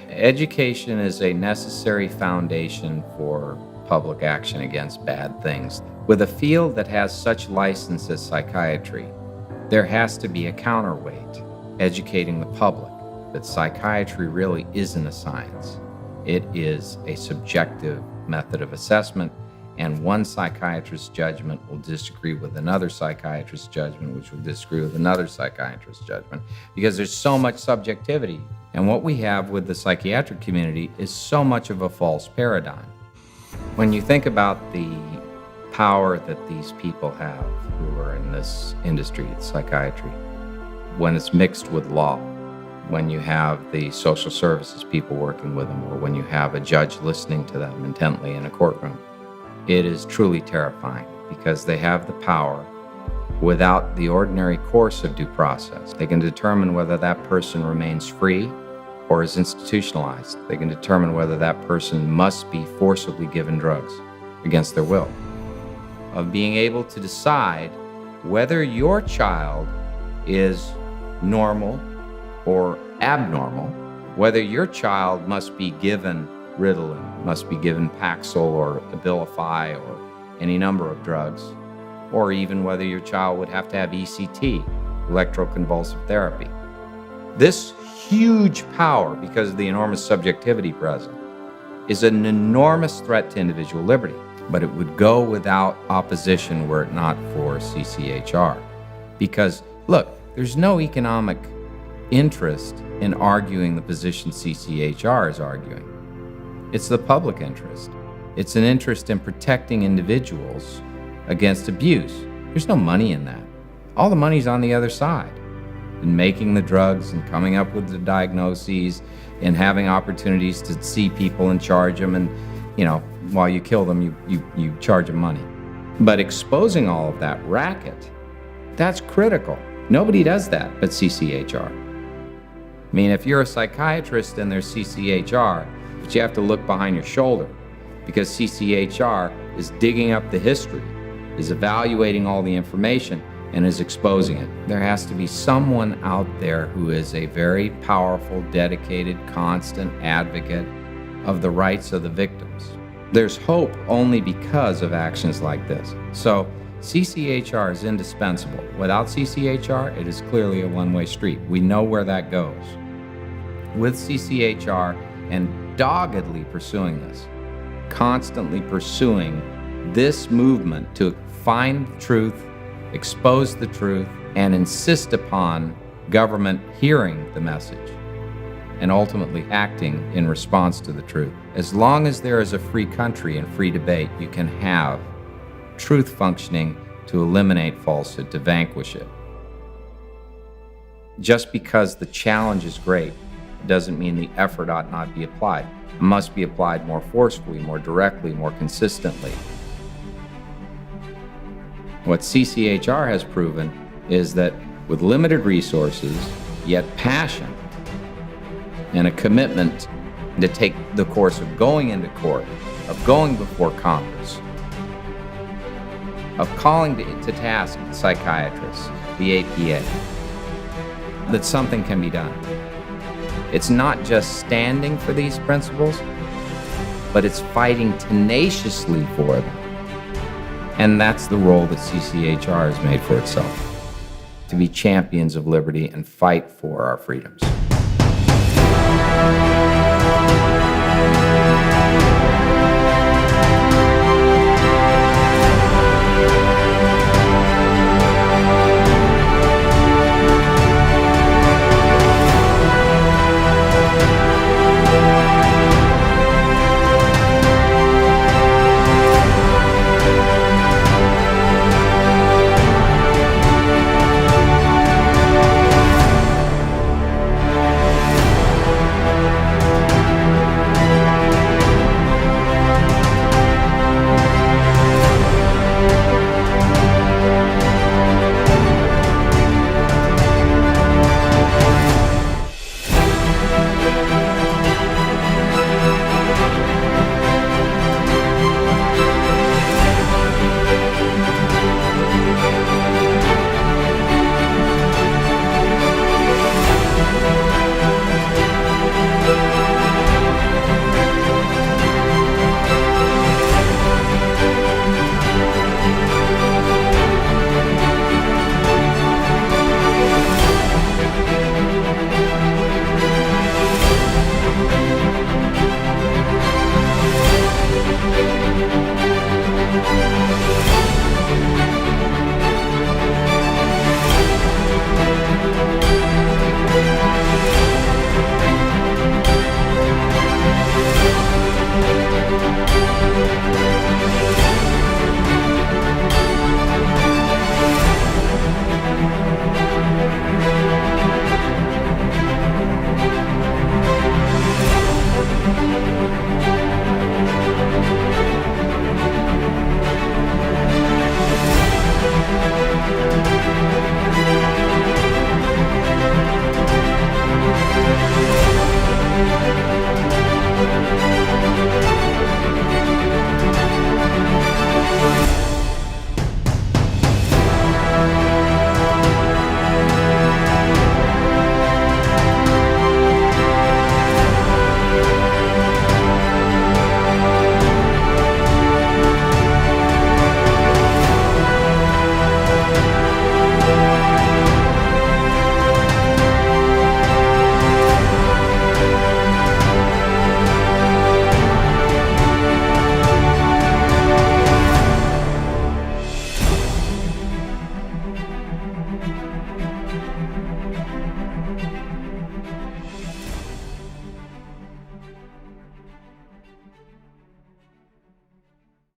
Education is a necessary foundation for public action against bad things. With a field that has such license as psychiatry, there has to be a counterweight, educating the public that psychiatry really isn't a science. It is a subjective method of assessment, and one psychiatrist's judgment will disagree with another psychiatrist's judgment, which will disagree with another psychiatrist's judgment, because there's so much subjectivity. And what we have with the psychiatric community is so much of a false paradigm. When you think about the power that these people have who are in this industry, psychiatry, when it's mixed with law, when you have the social services people working with them, or when you have a judge listening to them intently in a courtroom, it is truly terrifying because they have the power without the ordinary course of due process. They can determine whether that person remains free or is institutionalized. They can determine whether that person must be forcibly given drugs against their will. Of being able to decide whether your child is normal or abnormal, whether your child must be given Ritalin, must be given Paxil or Abilify or any number of drugs, or even whether your child would have to have ECT, electroconvulsive therapy. This huge power, because of the enormous subjectivity present, is an enormous threat to individual liberty, but it would go without opposition were it not for CCHR. Because, look, there's no economic interest in arguing the position CCHR is arguing. It's the public interest. It's an interest in protecting individuals against abuse. There's no money in that. All the money's on the other side, in making the drugs and coming up with the diagnoses and having opportunities to see people and charge them, and while you kill them, you charge them money. But exposing all of that racket, that's critical. Nobody does that but CCHR. I mean, if you're a psychiatrist and there's CCHR, but you have to look behind your shoulder because CCHR is digging up the history, is evaluating all the information, and is exposing it. There has to be someone out there who is a very powerful, dedicated, constant advocate of the rights of the victims. There's hope only because of actions like this. So CCHR is indispensable. Without CCHR, it is clearly a one-way street. We know where that goes. With CCHR and doggedly pursuing this, constantly pursuing this movement to find the truth, expose the truth, and insist upon government hearing the message and ultimately acting in response to the truth. As long as there is a free country and free debate, you can have truth functioning to eliminate falsehood, to vanquish it. Just because the challenge is great doesn't mean the effort ought not be applied. It must be applied more forcefully, more directly, more consistently. What CCHR has proven is that with limited resources, yet passion and a commitment to take the course of going into court, of going before Congress, of calling to task psychiatrists, the APA, that something can be done. It's not just standing for these principles, but it's fighting tenaciously for them. And that's the role that CCHR has made for itself, to be champions of liberty and fight for our freedoms.